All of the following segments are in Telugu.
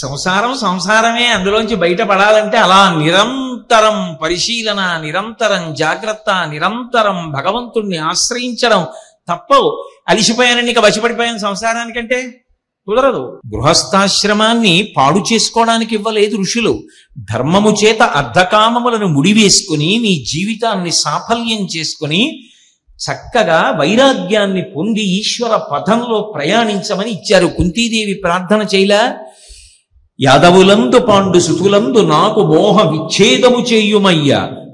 సంసారం సంసారమే, అందులోంచి బయటపడాలంటే అలా నిరంతరం పరిశీలన, నిరంతరం జాగ్రత్త, నిరంతరం భగవంతుణ్ణి ఆశ్రయించడం తప్పవు. అలిసిపోయానని ఇక వశపడిపోయాను సంసారానికంటే కుదరదు. గృహస్థాశ్రమాన్ని పాడు చేసుకోవడానికి ఇవ్వలేదు ఋషులు. ధర్మము చేత అర్ధకామములను ముడివేసుకుని నీ జీవితాన్ని సాఫల్యం చేసుకుని చక్కగా వైరాగ్యాన్ని పొంది ఈశ్వర పథంలో ప్రయాణించమని ఇచ్చారు. కుంతీదేవి ప్రార్థన చేయలా, యాదవులందు పాండు సుతులందు నాకు మోహ విచ్ఛేదము చేయుమయ్య,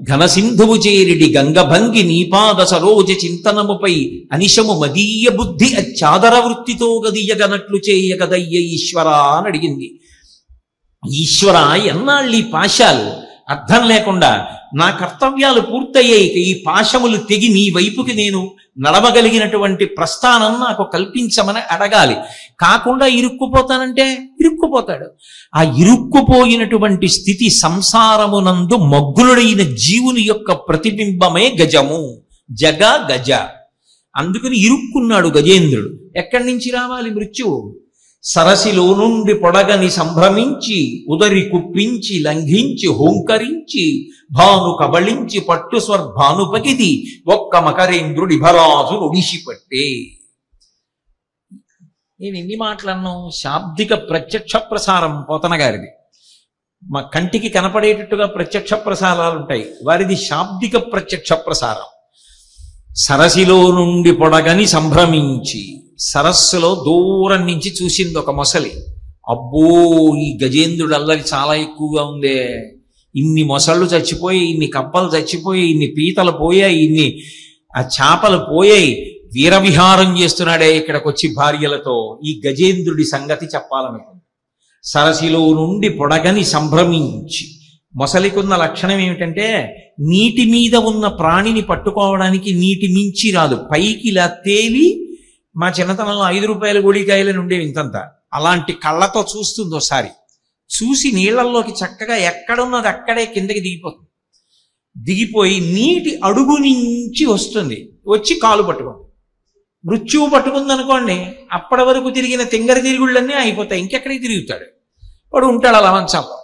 ఘనసింధువు చేరిడి గంగభంగి నీపాద సరోజ చింతనముపై అనిశము మదీయ బుద్ధి అచ్చాదర వృత్తితో గదియగనట్లు చేయగదయ్య ఈశ్వర అని అడిగింది. ఈశ్వర, ఎన్నాళ్ళీ పాశాలు అర్థం లేకుండా నా కర్తవ్యాలు పూర్తయ్యాయి, ఈ పాశములు తెగి నీ వైపుకి నేను నడవగలిగినటువంటి ప్రస్థానం నాకు కల్పించమని అడగాలి. కాకుండా ఇరుక్కుపోతానంటే ఇరుక్కుపోతాడు. ఆ ఇరుక్కుపోయినటువంటి స్థితి సంసారమునందు మగ్గులుడైన జీవుని యొక్క ప్రతిబింబమే గజము. జగ గజ. అందుకని ఇరుక్కున్నాడు గజేంద్రుడు. ఎక్కడి నుంచి రావాలి మృత్యువు? సరసిలో నుండి పొడగని సంభ్రమించి ఉదరి కుప్పించి లంఘించి హోంకరించి భాను కబళించి పట్టు స్వర్భానుపగిది ఒక్క మకరేంద్రుడి భరాజు ఒడిసిపట్టే. నేను ఎన్ని మాటలన్నాను? శాబ్దిక ప్రత్యక్ష ప్రసారం పోతన గారిది. మా కంటికి కనపడేటట్టుగా ప్రత్యక్ష ప్రసారాలు ఉంటాయి, వారిది శాబ్దిక ప్రత్యక్ష ప్రసారం. సరసిలో నుండి పొడగని సంభ్రమించి, సరస్సులో దూరం నుంచి చూసింది ఒక మొసలి. అబ్బో, ఈ గజేంద్రుడు అల్లరి చాలా ఎక్కువగా ఉందే, ఇన్ని మొసళ్ళు చచ్చిపోయి, ఇన్ని కప్పలు చచ్చిపోయి, ఇన్ని పీతలు పోయాయి, ఇన్ని ఆ చేపలు పోయాయి, వీరవిహారం చేస్తున్నాడే ఇక్కడికి వచ్చి భార్యలతో. ఈ గజేంద్రుడి సంగతి చెప్పాలనుకుంది. సరసిలో నుండి పొడగని సంభ్రమించి, మొసలికున్న లక్షణం ఏమిటంటే నీటి మీద ఉన్న ప్రాణిని పట్టుకోవడానికి నీటి మించి రాదు, పైకి ఇలా తేలి, మా చిన్నతనంలో 5 రూపాయల గోళీకాయలని ఉండేవి ఇంతంత, అలాంటి కళ్ళతో చూస్తుంది. ఒకసారి చూసి నీళ్లల్లోకి చక్కగా ఎక్కడున్నది అక్కడే కిందకి దిగిపోతుంది. దిగిపోయి నీటి అడుగు నుంచి వస్తుంది, వచ్చి కాలు పట్టుకుంది. మృత్యువు పట్టుకుందనుకోండి, అప్పటి వరకు తిరిగిన తింగరి తిరుగుళ్ళన్నీ అయిపోతాయి, ఇంకెక్కడికి తిరుగుతాడు, వాడు ఉంటాడు అలా మంచంలో.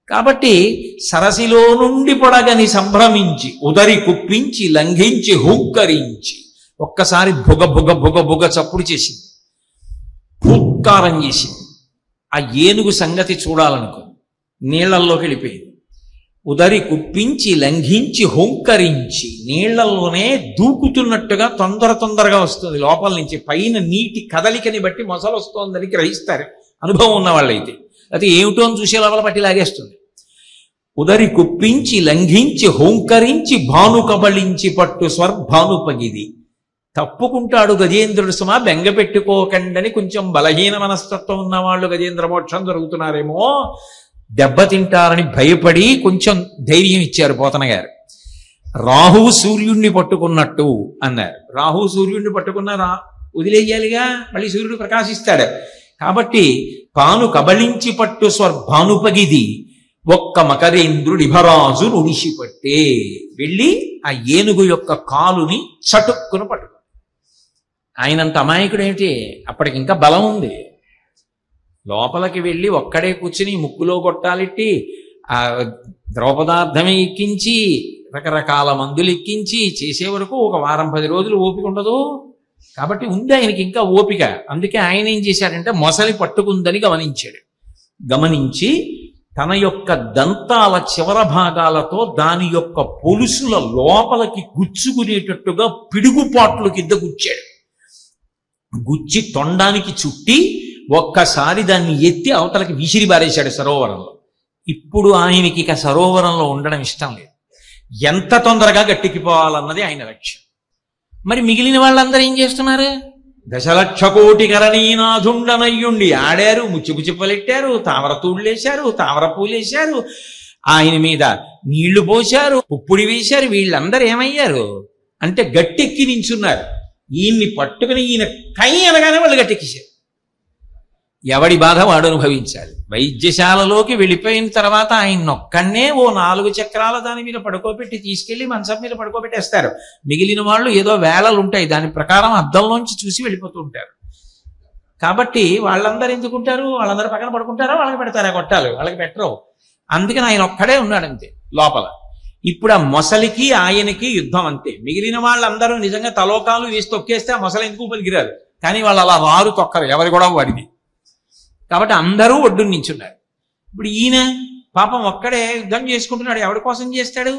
కాబట్టి సరసిలో నుండి పొడగని సంభ్రమించి ఉదరి కుప్పించి లంఘించి హుంకరించి, ఒక్కసారి భుగ భుగ భుగ భుగ చప్పుడు చేసింది, ఫుత్కారం చేసింది. ఆ ఏనుగు సంగతి చూడాలనుకో, నీళ్లల్లోకి వెళ్ళిపోయింది. ఉదరి కుప్పించి లంఘించి హుంకరించి, నీళ్లల్లోనే దూకుతున్నట్టుగా తొందరగా వస్తుంది లోపల నుంచి. పైన నీటి కదలికని బట్టి మొసలు వస్తోందని గ్రహిస్తారు అనుభవం ఉన్న వాళ్ళైతే. అయితే ఏమిటో అని చూసే లోపల పట్టి లాగేస్తుంది. ఉదరి కుప్పించి లంఘించి హోంకరించి భాను కబళించి పట్టు స్వర్భానుపగిది. తప్పుకుంటాడు గజేంద్రుడు సుమా, బెంగ పెట్టుకోకండని కొంచెం బలహీన మనస్తత్వం ఉన్నవాళ్ళు గజేంద్ర మోక్షం జరుగుతున్నారేమో, దెబ్బతింటారని భయపడి కొంచెం ధైర్యం ఇచ్చారు పోతన గారు. రాహువు సూర్యుణ్ణి పట్టుకున్నట్టు అన్నారు. రాహువు సూర్యుణ్ణి పట్టుకున్న వదిలేయాలిగా, మళ్ళీ సూర్యుడు ప్రకాశిస్తాడు. కాబట్టి పాను కబళించి పట్టు స్వర్భానుపగిది ఒక్క మకరేంద్రుడిభరాజు నుడిసిపట్టే. వెళ్ళి ఆ ఏనుగు యొక్క కాలుని చటుక్కును పట్టుకు. ఆయనంత అమాయకుడు ఏమిటి, అప్పటికి ఇంకా బలం ఉంది. లోపలికి వెళ్ళి ఒక్కడే కూర్చుని ముక్కులో కొట్టాలిట్టి, ఆ ద్రౌపదార్థమే ఎక్కించి, రకరకాల మందులు ఎక్కించి చేసే వరకు ఒక వారం 10 రోజులు ఓపిక ఉండదు. కాబట్టి ఉంది ఆయనకి ఇంకా ఓపిక. అందుకే ఆయన ఏం చేశాడంటే మొసలి పట్టుకుందని గమనించాడు. గమనించి తన యొక్క దంతాల చివర భాగాలతో దాని యొక్క పొలుసుల లోపలికి గుచ్చుకునేటట్టుగా పిడుగుపాట్లు కింద గుచ్చాడు. గుచ్చి తొండానికి చుట్టి ఒక్కసారి దాన్ని ఎత్తి అవతలకి విసిరి బారేశాడు సరోవరంలో. ఇప్పుడు ఆయనకి ఇక సరోవరంలో ఉండడం ఇష్టం లేదు, ఎంత తొందరగా గట్టెక్కిపోవాలన్నది ఆయన లక్ష్యం. మరి మిగిలిన వాళ్ళందరూ ఏం చేస్తున్నారు? 1,00,000 కోటి కరణీనాథుండనయ్యుండి ఆడారు, ముచ్చిపుచ్చిప్పలెట్టారు, తామర తూళ్ళేశారు, తామర పూలేశారు, ఆయన మీద నీళ్లు పోశారు, ఉప్పుడి వేశారు. వీళ్ళందరూ ఏమయ్యారు అంటే గట్టెక్కి నించున్నారు. ఈయన్ని పట్టుకుని ఈయన కై అనగానే వాళ్ళు గట్టెక్కిశారు. ఎవడి బాధ వాడు అనుభవించాలి. వైద్యశాలలోకి వెళ్ళిపోయిన తర్వాత ఆయన ఒక్కడనే ఓ 4 చక్రాల దాని మీద పడుకోబెట్టి తీసుకెళ్లి మంచం మీద పడుకోబెట్టేస్తారు. మిగిలిన వాళ్ళు ఏదో వేళలు ఉంటాయి, దాని ప్రకారం అద్దంలోంచి చూసి వెళ్ళిపోతూ ఉంటారు. కాబట్టి వాళ్ళందరూ ఎందుకుంటారు, వాళ్ళందరూ పక్కన పడుకుంటారా, వాళ్ళకి పెడతారా గొట్టాలు, వాళ్ళకి పెట్టరు. అందుకని ఆయన ఒక్కడే ఉన్నాడు అంతే లోపల. ఇప్పుడు ఆ మొసలికి ఆయనకి యుద్ధం అంతే. మిగిలిన వాళ్ళందరూ నిజంగా తలోకాలు వేసి తొక్కేస్తే ఆ మొసలు ఎందుకు పలికిరారు, కానీ వాళ్ళు అలా రారు, తొక్కరు, ఎవరి కూడా వాడిది. కాబట్టి అందరూ ఒడ్డు నించున్నారు. ఇప్పుడు ఈయన పాపం ఒక్కడే యుద్ధం చేసుకుంటున్నాడు. ఎవరి కోసం చేస్తాడు?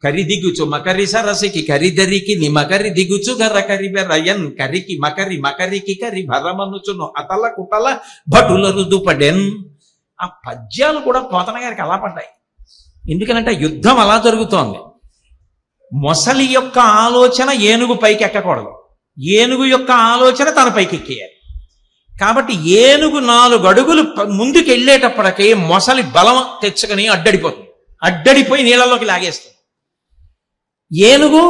కరి దిగుచు మకరి సరసికి కరిదరికి నిమకరి దిగుచు గర్ర కరి బెర్రయన్ కరికి మకరి మకరికి కరి భరమనుచును అతల కుటల భటుల రుదుపడెన్. ఆ పద్యాలు కూడా పోతన గారికి అలా పడ్డాయి. ఎందుకనంటే యుద్ధం అలా జరుగుతోంది. మొసలి యొక్క ఆలోచన ఏనుగు పైకి ఎక్కకూడదు, ఏనుగు యొక్క ఆలోచన తన పైకి ఎక్కేయాలి. కాబట్టి ఏనుగు 4 అడుగులు ముందుకు వెళ్ళేటప్పటికీ మొసలి బలం తెచ్చుకొని అడ్డడిపోతుంది, అడ్డడిపోయి నీళ్ళలోకి లాగేస్తుంది. ఏనుగు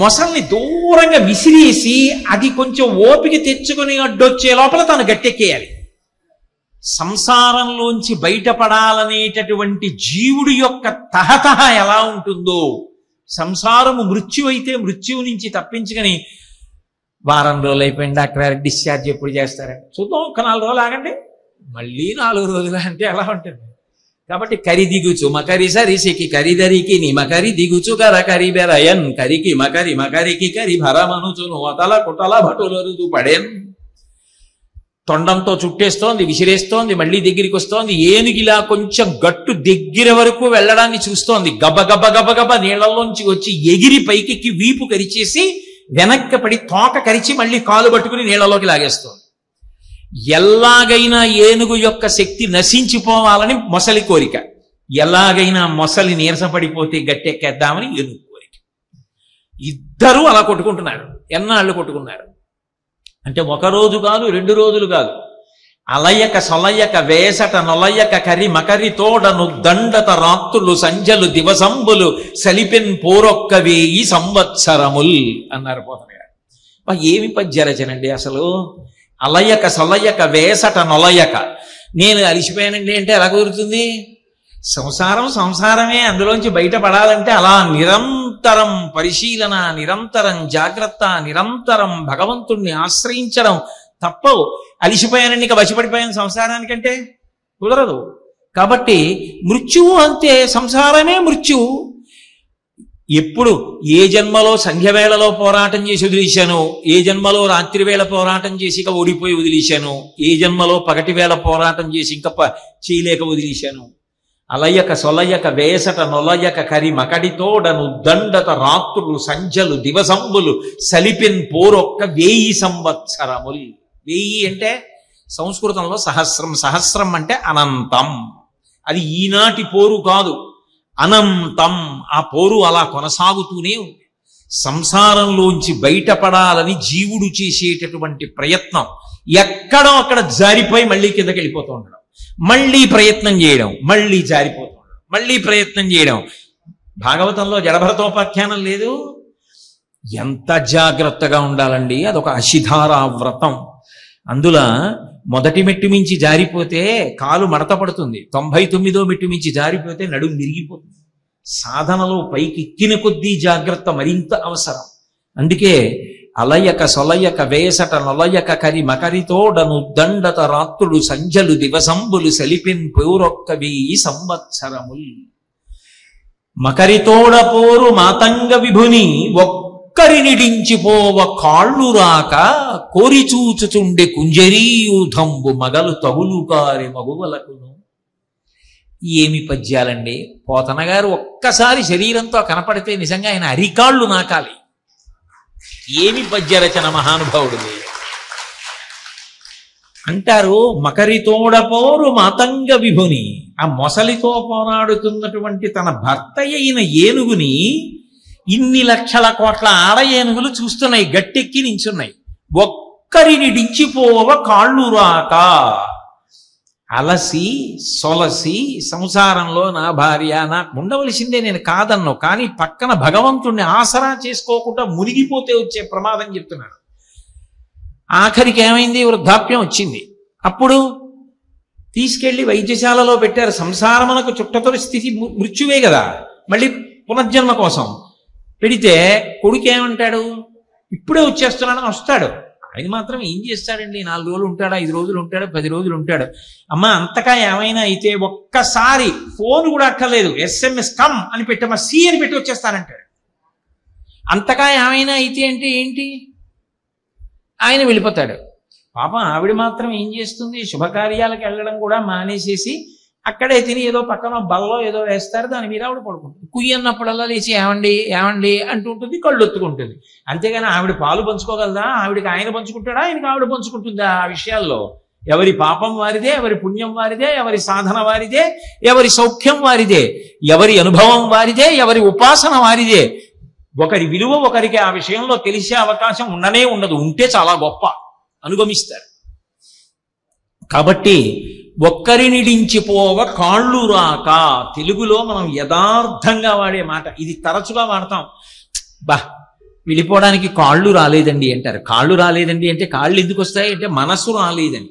మొసల్ని దూరంగా విసిరేసి అది కొంచెం ఓపిక తెచ్చుకొని అడ్డొచ్చే లోపల తను గట్టెక్కేయాలి. సంసారంలోంచి బయటపడాలనేటటువంటి జీవుడి యొక్క తహతహ ఎలా ఉంటుందో, సంసారము మృత్యు అయితే మృత్యువు నుంచి తప్పించుకొని వారం రోజులు అయిపోయింది డాక్టర్ గారు డిశ్చార్జ్ ఎప్పుడు చేస్తారండి, చూద్దాం ఒక 4 రోజులు ఆగండి, మళ్ళీ 4 రోజులు అంటే ఎలా ఉంటుంది. కాబట్టి కరి దిగుచు మకరి సరిసికి కరిదరికి నిమకరి దిగుచు కర కరి బెరయన్ కరికి మకరి మకరికి కరి భరమనుచును అతల కుటల భటులరుదు పడేన్. తొండంతో చుట్టేస్తోంది, విసిరేస్తోంది, మళ్ళీ దగ్గరికి వస్తోంది. ఏనుగిలా కొంచెం గట్టు దగ్గర వరకు వెళ్ళడాన్ని చూస్తోంది. గబ గబ గబ గబ నీళ్లలోంచి వచ్చి ఎగిరి పైకి వీపు కరిచేసి వెనక్కి పడి తోక కరిచి మళ్ళీ కాలు పట్టుకుని నీళ్లలోకి లాగేస్తోంది. ఎలాగైనా ఏనుగు యొక్క శక్తి నశించిపోవాలని మొసలి కోరిక, ఎలాగైనా మొసలి నీరసపడిపోతే గట్టెక్కేద్దామని ఏనుగు కోరిక. ఇద్దరూ అలా కొట్టుకుంటున్నారు. ఎన్నాళ్ళు కొట్టుకున్నారు అంటే 1 రోజు కాదు, 2 రోజులు కాదు. అలయక సొలయక వేసట నొలయక కరి మకరి తోడను దండత రాత్రులు సంజలు దివసంబులు సలిపెన్ పోరొక్క 1000 సంవత్సరముల్ అన్నారు పోతన గారు. ఏమి పద్యరచనండి అసలు. అలయక సొలయక వేసట నొలయక. నేను అలిసిపోయానండి అంటే ఎలా కుదురుతుంది? సంసారం సంసారమే, అందులోంచి బయటపడాలంటే అలా నిరంతరం పరిశీలన, నిరంతరం జాగ్రత్త, నిరంతరం భగవంతుణ్ణి ఆశ్రయించడం తప్పవు. అలిసిపోయానండి ఇక వశపడిపోయాను సంసారానికంటే కుదరదు. కాబట్టి మృత్యువు అంతే, సంసారమే మృత్యువు. ఎప్పుడు ఏ జన్మలో సంధ్యవేళలో పోరాటం చేసి వదిలేశాను, ఏ జన్మలో రాత్రి వేళ పోరాటం చేసి ఇక ఓడిపోయి వదిలేశాను, ఏ జన్మలో పగటి వేళ పోరాటం చేసి ఇంకా చేయలేక వదిలేశాను. అలయక సొలయక వేసట నొలయక కరి మకడితోడను దండత రాత్రులు సంజలు దివసంబులు సలిపెన్ పోరొక్క 1000 సంవత్సరములు. 1000 అంటే సంస్కృతంలో సహస్రం, సహస్రం అంటే అనంతం. అది ఈనాటి పోరు కాదు, అనంతం. ఆ పోరు అలా కొనసాగుతూనే ఉంది. సంసారంలోంచి బయటపడాలని జీవుడు చేసేటటువంటి ప్రయత్నం ఎక్కడో అక్కడ జారిపోయి మళ్ళీ కిందకి వెళ్ళిపోతూ ఉండడం, మళ్ళీ ప్రయత్నం చేయడం, మళ్ళీ జారిపోతూ ఉండడం, మళ్ళీ ప్రయత్నం చేయడం. భాగవతంలో జడభరతోపాఖ్యానం లేదు? ఎంత జాగ్రత్తగా ఉండాలండి. అదొక అశిధారా వ్రతం. అందులో మొదటి మెట్టు మించి జారిపోతే కాలు మడత పడుతుంది, 99వ మెట్టు మించి జారిపోతే నడుము విరిగిపోతుంది. సాధనలో పైకి ఎక్కిన కొద్దీ జాగ్రత్త మరింత అవసరం. అందుకే అలయక సొలయక వేసట నొలయక కరి మకరితోడను దండత రాత్రులు సంజలు దివసంబులు సలిపెన్ పోరొక్క 1000 సంవత్సరముల్. మకరితోడ పోరు మాతంగ విభుని ఒక్కరినిడించిపోవ కాళ్ళు రాక కోరి చూచుచుండే కుంజరీయూధంబు మగలు తగులు కారి మగువలకును. ఏమి పద్యాలండి. పోతన గారు ఒక్కసారి శరీరంతో కనపడితే నిజంగా ఆయన అరికాళ్ళు నాకాలి. ఏమి పద్యరచన మహానుభావుడిది అంటారు. మకరితోడపోరు మాతంగ విభుని. ఆ మొసలితో పోరాడుతున్నటువంటి తన భర్త అయిన ఏనుగుని ఇన్ని లక్షల కోట్ల ఆడ ఏనుగులు చూస్తున్నాయి, గట్టెక్కి నించున్నాయి. ఒక్కరిని డించిపోవ కాళ్ళు రాక. అలసి సొలసి సంసారంలో నా భార్య నాకు ఉండవలసిందే, నేను కాదన్ను, కానీ పక్కన భగవంతుణ్ణి ఆసరా చేసుకోకుండా మునిగిపోతే వచ్చే ప్రమాదం చెప్తున్నాడు. ఆఖరికి ఏమైంది? వృద్ధాప్యం వచ్చింది. అప్పుడు తీసుకెళ్లి వైద్యశాలలో పెట్టారు. సంసారమునకు చుట్టతొలి స్థితి మృత్యువే కదా, మళ్ళీ పునర్జన్మ కోసం పెడితే కొడుకు ఏమంటాడు? ఇప్పుడే వచ్చేస్తున్నాడని వస్తాడు. ఆయన మాత్రం ఏం చేస్తాడండి, 4 రోజులు ఉంటాడు, 5 రోజులు ఉంటాడు, 10 రోజులు ఉంటాడు. అమ్మ అంతగా ఏమైనా అయితే ఒక్కసారి ఫోన్ కూడా అక్కర్లేదు, SMS కమ్ అని పెట్టమ్మా, సి అని పెట్టి వచ్చేస్తానంటాడు. అంతగా ఏమైనా అయితే అంటే ఏంటి, ఆయన వెళ్ళిపోతాడు. పాపం ఆవిడ మాత్రం ఏం చేస్తుంది, శుభకార్యాలకు వెళ్ళడం కూడా మానేసేసి అక్కడే తిని ఏదో పక్కన బల్లో ఏదో వేస్తారు, దాని మీద ఆవిడ పడుకుంటుంది. కుయ్యి అన్నప్పుడల్లా లేచి ఏమండి ఏమండి అంటుంటుంది, కళ్ళు ఒత్తుకుంటుంది. అంతేగాని ఆవిడ పాలు పంచుకోగలదా, ఆవిడకి ఆయన పంచుకుంటాడా, ఆయనకి ఆవిడ పంచుకుంటుందా? ఆ విషయాల్లో ఎవరి పాపం వారిదే, ఎవరి పుణ్యం వారిదే, ఎవరి సాధన వారిదే, ఎవరి సౌఖ్యం వారిదే, ఎవరి అనుభవం వారిదే, ఎవరి ఉపాసన వారిదే. ఒకరి విలువ ఒకరికి ఆ విషయంలో తెలిసే అవకాశం ఉండనే ఉండదు, ఉంటే చాలా గొప్ప అనుగమిస్తారు. కాబట్టి ఒక్కరినిడించిపోవ కాళ్ళు రాక, తెలుగులో మనం యథార్థంగా వాడే మాట ఇది, తరచుగా వాడతాం. వెళ్ళిపోవడానికి కాళ్ళు రాలేదండి అంటారు. కాళ్ళు రాలేదండి అంటే కాళ్ళు ఎందుకు వస్తాయి అంటే మనసు రాలేదని.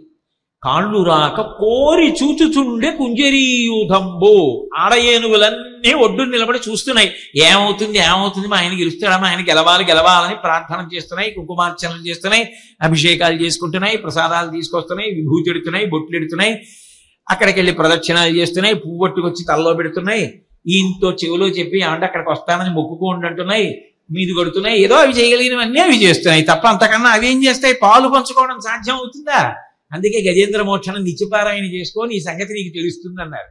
కాళ్ళు రాక కోరి చూచుచుండే కుంజరీయూధంబు, ఆడ ఏనుగులన్నీ ఒడ్డు నిలబడి చూస్తున్నాయి, ఏమవుతుంది ఏమవుతుంది, మా ఆయన గెలుస్తాడా, మా ఆయన గెలవాలని ప్రార్థన చేస్తున్నాయి, కుంకుమార్చనలు చేస్తున్నాయి, అభిషేకాలు చేసుకుంటున్నాయి, ప్రసాదాలు తీసుకొస్తున్నాయి, విభూతి ఎడుతున్నాయి, బొట్లు ఎడుతున్నాయి, అక్కడికి వెళ్ళి ప్రదక్షిణాలు చేస్తున్నాయి, పువ్వొట్టుకొచ్చి తలలో పెడుతున్నాయి, ఈయనతో చెవిలో చెప్పి ఏమంటే అక్కడికి వస్తానని మొక్కుకోండి అంటున్నాయి, మీది కొడుతున్నాయి, ఏదో అవి చేయగలిగినవన్నీ అవి చేస్తున్నాయి తప్ప అంతకన్నా అవి ఏం చేస్తాయి? పాలు పంచుకోవడం సాధ్యం అవుతుందా? అందుకే గజేంద్ర మోక్షణం నిత్యపారాయణ చేసుకొని ఈ సంగతి నీకు తెలుస్తుంది అన్నారు.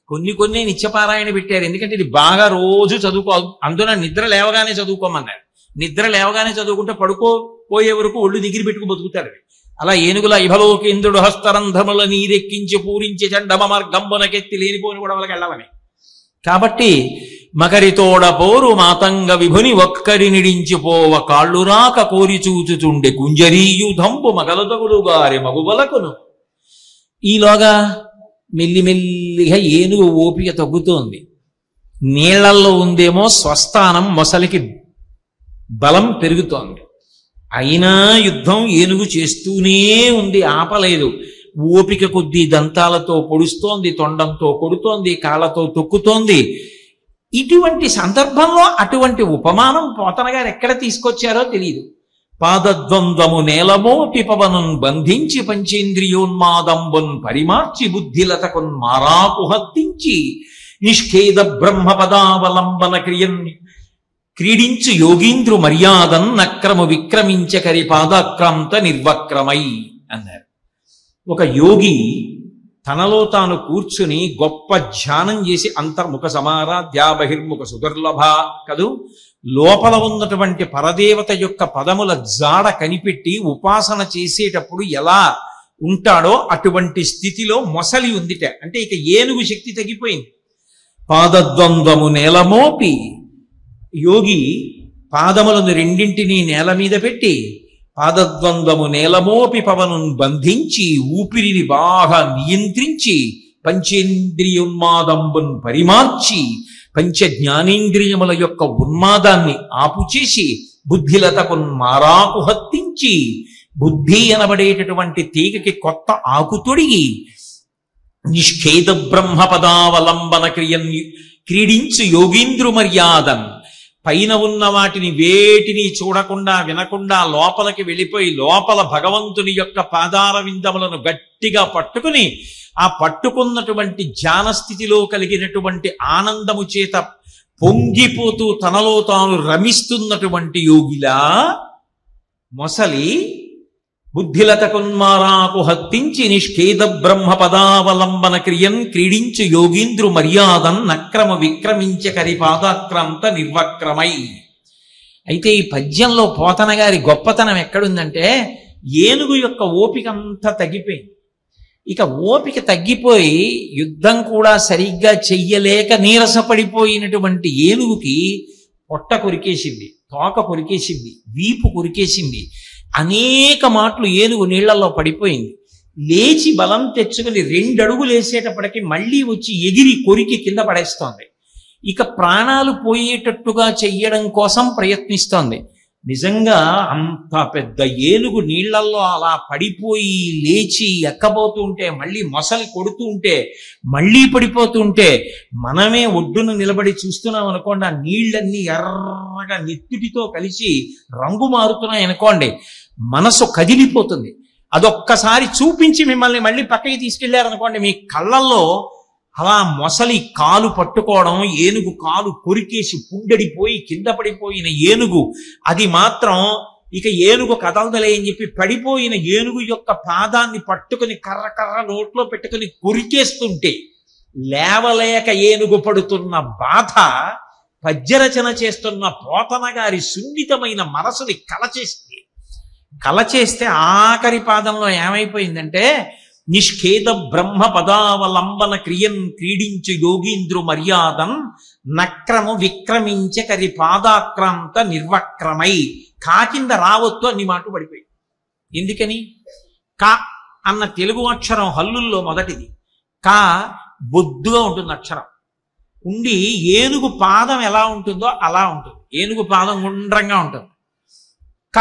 కొన్ని నిత్యపారాయణ పెట్టారు, ఎందుకంటే ఇది బాగా రోజు చదువుకో, అందున నిద్ర లేవగానే చదువుకోమన్నారు. నిద్ర లేవగానే చదువుకుంటే పడుకోపోయే వరకు ఒళ్ళు దగ్గర పెట్టుకు బతుకుతారు. అలా ఏనుగుల ఇహలోకేంద్రుడు హస్తరంధముల నీరెక్కించి పూరించి చండమ మార్గంబునకెత్తి లేనిపోని కూడా వాళ్ళకి వెళ్ళవని. కాబట్టి మకరితోడ పోరు మాతంగ విభుని ఒక్కరినిడించిపోవ కాళ్ళు రాక కోరి చూచుచుండే కుంజరీయుధంబు మగలదగులు గారి మగుబలకును. ఈలోగా మెల్లిమెల్లిగా ఏనుగు ఓపిక తగ్గుతోంది. నీళ్లల్లో ఉందేమో స్వస్థానం, మొసలికి బలం పెరుగుతోంది. అయినా యుద్ధం ఏనుగు చేస్తూనే ఉంది, ఆపలేదు. ఓపిక కొద్దీ దంతాలతో పొడుస్తోంది, తొండంతో కొడుతోంది, కాళ్ళతో తొక్కుతోంది. ఇటువంటి సందర్భంలో అటువంటి ఉపమానం పోతన గారు ఎక్కడ తీసుకొచ్చారో తెలియదు. పాదద్వంద్వము నేలమోపి పవనున్ బంధించి పంచేంద్రియోన్మాదంబున్ పరిమార్చి బుద్ధిలతకున్ మారాకు హత్తించి నిష్ఖేద బ్రహ్మ పదావలంబన క్రీడించు యోగీంద్రు మర్యాదన్ నక్రము విక్రమించకరి పాదాక్రాంత నిర్వక్రమై అన్నారు. ఒక యోగి తనలో తాను కూర్చుని గొప్ప ధ్యానం చేసి అంతర్ముఖ సమారాధ్యా బహిర్ముఖ సుదుర్లభ కదూ, లోపల ఉన్నటువంటి పరదేవత యొక్క పదముల జాడ కనిపెట్టి ఉపాసన చేసేటప్పుడు ఎలా ఉంటాడో అటువంటి స్థితిలో మొసలి ఉందిట. అంటే ఇక ఏనుగు శక్తి తగ్గిపోయింది. పాదద్వంద్వము నేలమోపి, యోగి పాదములను రెండింటినీ నేల మీద పెట్టి పాదద్వంద్వము నేలమోపి పవనున్ బంధించి ఊపిరిని బాగా నియంత్రించి పంచేంద్రియోన్మాదంబున్ పరిమార్చి పంచ జ్ఞానేంద్రియముల యొక్క ఉన్మాదాన్ని ఆపుచేసి బుద్ధిలతకున్ మారాకు హత్తించి, బుద్ధి అనబడేటటువంటి తీగకి కొత్త ఆకు తొడిగి నిష్ఖేద బ్రహ్మ పదావలంబన క్రీడించు యోగీంద్రు మర్యాదన్, పైన ఉన్న వాటిని వేటిని చూడకుండా వినకుండా లోపలికి వెళ్ళిపోయి లోపల భగవంతుని యొక్క పాదార విందములను గట్టిగా పట్టుకుని ఆ పట్టుకున్నటువంటి ధ్యాన స్థితిలో కలిగినటువంటి ఆనందము చేత పొంగిపోతూ తనలో తాను రమిస్తున్నటువంటి యోగిలా మొసలి బుద్ధిలతకున్మారాకు హత్తించి నిష్ఖేద బ్రహ్మ పదావలంబన క్రీడించు యోగీంద్రు మర్యాదన్ నక్రమ విక్రమించ కరి పాదాక్రాంత నిర్వక్రమై. అయితే ఈ పద్యంలో పోతన గారి గొప్పతనం ఎక్కడుందంటే, ఏనుగు యొక్క ఓపిక అంతా తగ్గిపోయింది. ఇక ఓపిక తగ్గిపోయి యుద్ధం కూడా సరిగ్గా చెయ్యలేక నీరసపడిపోయినటువంటి ఏనుగుకి పొట్ట కొరికేసింది, తోక కొరికేసింది, వీపు కొరికేసింది. అనేక మాటలు ఏనుగు నీళ్లలో పడిపోయింది. లేచి బలం తెచ్చుకుని 2 అడుగులు వేసేటప్పటికి మళ్ళీ వచ్చి ఎగిరి కొరికి కింద పడేస్తోంది. ఇక ప్రాణాలు పోయేటట్టుగా చెయ్యడం కోసం ప్రయత్నిస్తోంది. నిజంగా అంత పెద్ద ఏనుగు నీళ్లల్లో అలా పడిపోయి లేచి ఎక్కబోతూ ఉంటే, మళ్ళీ మొసలి కొడుతూ ఉంటే, మళ్ళీ పడిపోతూ ఉంటే, మనమే ఒడ్డున నిలబడి చూస్తున్నాం అనుకోండి, ఆ నీళ్ళన్నీ ఎర్రగా నెత్తుటితో కలిసి రంగు మారుతున్నాయి అనుకోండి, మనసు కదిలిపోతుంది. అదొక్కసారి చూపించి మిమ్మల్ని మళ్ళీ పక్కకి తీసుకెళ్లారనుకోండి, మీ కళ్ళల్లో అలా మొసలి కాలు పట్టుకోవడం, ఏనుగు కాలు కొరికేసి పుండడిపోయి కింద పడిపోయిన ఏనుగు, అది మాత్రం ఇక ఏనుగు కదలదలే అని చెప్పి పడిపోయిన ఏనుగు యొక్క పాదాన్ని పట్టుకుని కర్ర కర్ర నోట్లో పెట్టుకుని కొరికేస్తుంటే లేవలేక ఏనుగు పడుతున్న బాధ పద్యరచన చేస్తున్న పోతన గారి సున్నితమైన మనసుని కలచేస్తే ఆఖరి పాదంలో ఏమైపోయిందంటే, నిష్ఖేద బ్రహ్మ పదావలంబన క్రియన్ క్రీడించు యోగీంద్రు మర్యాదం నక్రము విక్రమించ కరి పాదాక్రాంత నిర్వక్రమై, కింద రావద్దు అన్ని మాట పడిపోయి. ఎందుకని? కా అన్న తెలుగు అక్షరం హల్లుల్లో మొదటిది. కా బొద్దుగా ఉంటుంది అక్షరం ఉండి, ఏనుగు పాదం ఎలా ఉంటుందో అలా ఉంటుంది. ఏనుగు పాదం గుండ్రంగా ఉంటుంది. క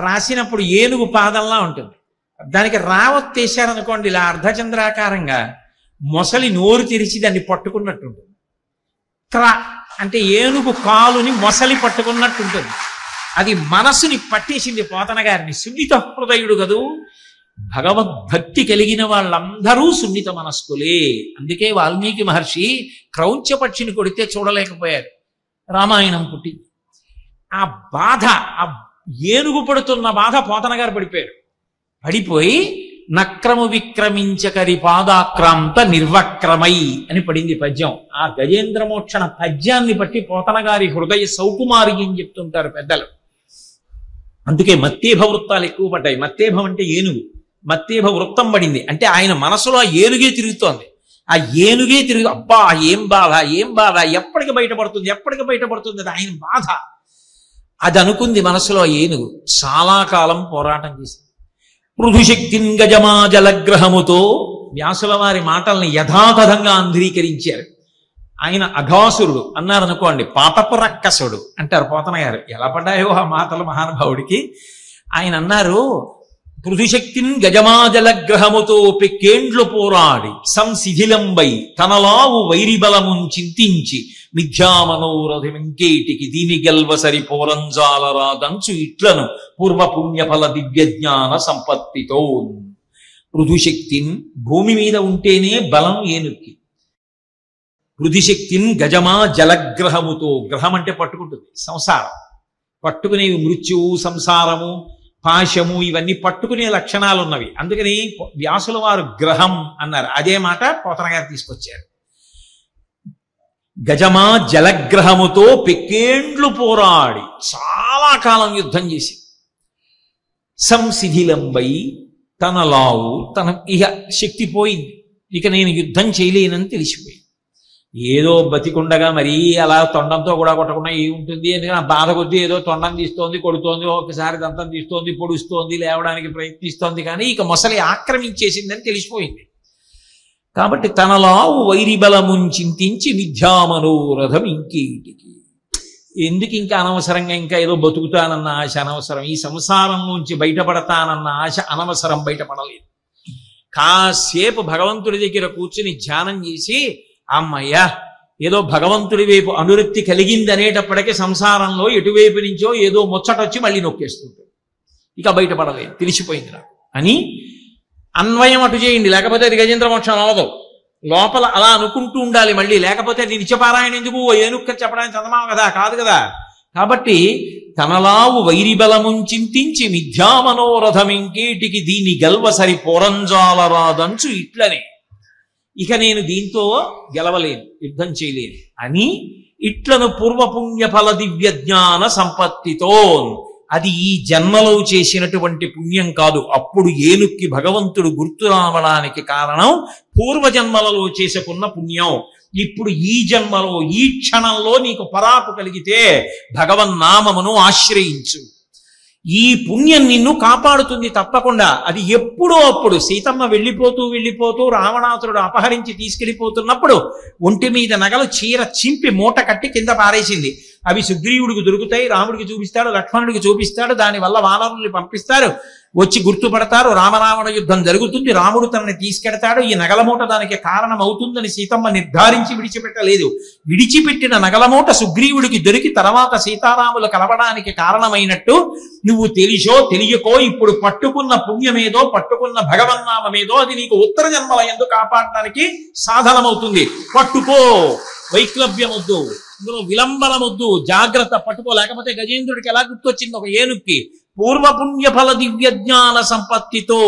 రాసినప్పుడు ఏనుగు పాదంలా ఉంటుంది. దానికి రావత్తేశారనుకోండి ఇలా అర్ధచంద్రాకారంగా, మొసలి నోరు తెరిచి దాన్ని పట్టుకున్నట్టుంటుంది. క్ర అంటే ఏనుగు కాలుని మొసలి పట్టుకున్నట్టుంటుంది. అది మనసుని పట్టేసింది పోతన గారిని. సున్నిత హృదయుడు కదూ. భగవద్భక్తి కలిగిన వాళ్ళందరూ సున్నిత మనస్కులే. అందుకే వాల్మీకి మహర్షి క్రౌంచ పక్షిని కొడితే చూడలేకపోయారు. రామాయణం పుట్టింది. ఆ బాధ, ఆ ఏనుగు పడుతున్న బాధ పోతన గారు పడిపోయారు. పడిపోయి నక్రము విక్రమించకరి పాదాక్రాంత నిర్వక్రమై అని పడింది పద్యం. ఆ గజేంద్రమోక్షణ పద్యాన్ని బట్టి పోతన గారి హృదయ సౌకుమారి అని చెప్తుంటారు పెద్దలు. అందుకే మత్తేభ వృత్తాలు ఎక్కువ పడ్డాయి. మత్తేభం అంటే ఏనుగు. మత్తేభ వృత్తం పడింది అంటే ఆయన మనసులో ఆ ఏనుగే తిరుగుతోంది. ఆ ఏనుగే అబ్బా ఏం బాధ, ఏం బాధ, ఎప్పటికి బయటపడుతుంది, ఎప్పటికి బయటపడుతుంది అది ఆయన బాధ. అది అనుకుంది మనసులో ఏనుగు. చాలా కాలం పోరాటం చేసింది. పృథుశక్తిన్ గజమాజలగ్రహముతో వ్యాసుల వారి మాటల్ని యథాతథంగా అంధీకరించారు. ఆయన అఘాసురుడు అన్నారనుకోండి, పాతపు రక్కసుడు అంటారు పోతన గారు. ఎలా పడ్డాయో ఆ మాటలు మహానుభావుడికి. ఆయన అన్నారు, పృథుశక్తిన్ గజమాజలగ్రహముతో పెక్కేండ్లు పోరాడి సంశిథిలంబై తనలావు వైరిబలమున్ చింతించి మిథ్యామనోరథమింకేటికి దీని గెల్వసరి పోరంజాలరాదంచు ఇట్లను పూర్వపుణ్యఫల దివ్యజ్ఞాన సంపత్తితో. పృథుశక్తిన్ భూమి మీద ఉంటేనే బలం ఏనుక్కి. పృథుశక్తిన్ గజమా జలగ్రహముతో, గ్రహం అంటే పట్టుకుంటుంది, సంసారం పట్టుకునేవి, మృత్యువు, సంసారము, పాశము, ఇవన్నీ పట్టుకునే లక్షణాలు ఉన్నవి. అందుకని వ్యాసుల వారు గ్రహం అన్నారు. అదే మాట పోతన గారు తీసుకొచ్చారు. గజమా జలగ్రహముతో పెక్కేండ్లు పోరాడి చాలా కాలం యుద్ధం చేసి సంశిథిలంబై తనలావు, తన ఇక శక్తి పోయింది, ఇక నేను యుద్ధం చేయలేనని తెలిసిపోయింది. ఏదో బతికుండగా మరీ అలా తొండంతో కూడా కొట్టకుండా ఏముంటుంది, ఎందుకంటే బాధ కొద్దీ ఏదో తొండం తీస్తోంది, కొడుతోంది, ఒకసారి దంతం తీస్తోంది, పొడుస్తోంది, లేవడానికి ప్రయత్నిస్తోంది, కానీ ఇక మొసలి ఆక్రమించేసిందని తెలిసిపోయింది. కాబట్టి తనలావు వైరిబలమున్ చింతించి మిథ్యామనోరథం ఇంకేటికి. ఎందుకు ఇంకా అనవసరంగా ఇంకా ఏదో బతుకుతానన్న ఆశ అనవసరం, ఈ సంసారం నుంచి బయటపడతానన్న ఆశ అనవసరం, బయటపడలేదు. కాసేపు భగవంతుడి దగ్గర కూర్చుని ధ్యానం చేసి అమ్మయ్యా ఏదో భగవంతుడి వైపు అనురక్తి కలిగింది అనేటప్పటికీ సంసారంలో ఎటువైపు నుంచో ఏదో ముచ్చటొచ్చి మళ్ళీ నొక్కేస్తుంటాడు. ఇక బయటపడలేదు, తెలిసిపోయింది నాకు అని అన్వయం అటు చేయండి, లేకపోతే అది గజేంద్ర మోక్షం అవదు. లోపల అలా అనుకుంటూ ఉండాలి మళ్ళీ, లేకపోతే అది నిత్యపారాయణ ఎందుకు, ఏనుక్క చెప్పడానికి చదమాం కదా, కాదు కదా. కాబట్టి తనలావు వైరిబలమున్ చింతించి మిథ్యామనోరథమింకేటికి దీని గెల్వసరి పోరంజాలరాదంచు ఇట్లనే, ఇక నేను దీంతో గెలవలేను, యుద్ధం చేయలేను అని ఇట్లను పూర్వపుణ్యఫల దివ్య జ్ఞాన సంపత్తితో. అది ఈ జన్మలో చేసినటువంటి పుణ్యం కాదు. అప్పుడు ఏనుక్కి భగవంతుడు గుర్తు రావడానికి కారణం పూర్వజన్మలలో చేసుకున్న పుణ్యం. ఇప్పుడు ఈ జన్మలో ఈ క్షణంలో నీకు పరాకు కలిగితే భగవన్నామమును ఆశ్రయించు. ఈ పుణ్యం నిన్ను కాపాడుతుంది తప్పకుండా. అది ఎప్పుడో అప్పుడు సీతమ్మ వెళ్ళిపోతూ రావణాసురుడు అపహరించి తీసుకెళ్ళిపోతున్నప్పుడు ఒంటి మీద నగలు చీర చింపి మూట కట్టి కింద పారేసింది. అవి సుగ్రీవుడికి దొరుకుతాయి, రాముడికి చూపిస్తాడు, లక్ష్మణుడికి చూపిస్తాడు. దానివల్ల వానరుల్ని పంపిస్తారు, వచ్చి గుర్తుపడతారు, రామరావణ యుద్ధం జరుగుతుంది, రాముడు తనని తీసుకెడతాడు. ఈ నగలమూట దానికి కారణం అవుతుందని సీతమ్మ నిర్ధారించి విడిచిపెట్టలేదు. విడిచిపెట్టిన నగలమూట సుగ్రీవుడికి దొరికి తర్వాత సీతారాములు కలవడానికి కారణమైనట్టు నువ్వు తెలిసో తెలియకో ఇప్పుడు పట్టుకున్న పుణ్యమేదో, పట్టుకున్న భగవన్నామేదో అది నీకు ఉత్తర జన్మల యందు కాపాడడానికి సాధనమవుతుంది. పట్టుకో, వైక్లభ్యమొద్దు, ఇందులో విలంబనమొద్దు, జాగ్రత్త, పట్టుకో. లేకపోతే గజేంద్రుడికి ఎలా గుర్తొచ్చింది ఒక ఏనుక్కి, పూర్వపుణ్యఫల దివ్య జ్ఞాన సంపత్తితో.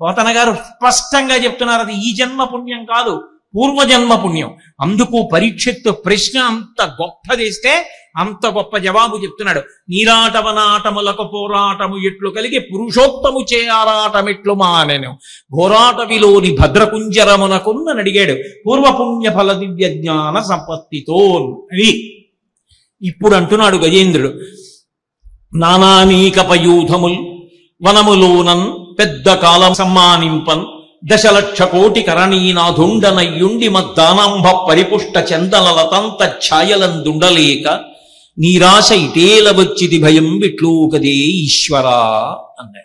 పోతన గారు స్పష్టంగా చెప్తున్నారు, అది ఈ జన్మ పుణ్యం కాదు, పూర్వజన్మ పుణ్యం. అందుకు పరీక్షిత్తు ప్రశ్న అంత గొప్పదేస్తే అంత గొప్ప జవాబు చెప్తున్నాడు. నీరాటవనాటములకు పోరాటము ఎట్లు కలిగి పురుషోత్తము చేయారాటమెట్లు మానెను ఘోరాటవిలోని భద్రకుంజరమునకున్న అడిగాడు. పూర్వపుణ్య ఫల దివ్య జ్ఞాన సంపత్తితో అని ఇప్పుడు అంటున్నాడు గజేంద్రుడు. నానానీకపయూధముల్ వనములోనన్ పెద్ద కాలం సమ్మానింపన్ దశలక్ష కోటి కరణీనాథుండనయ్యుండి మద్దానాంభ పరిపుష్ట చందనలతంత ఛాయలందుండలేక నీరాశ ఇటేల వచ్చిది భయం విట్లూకదే ఈశ్వరా అన్నాడు.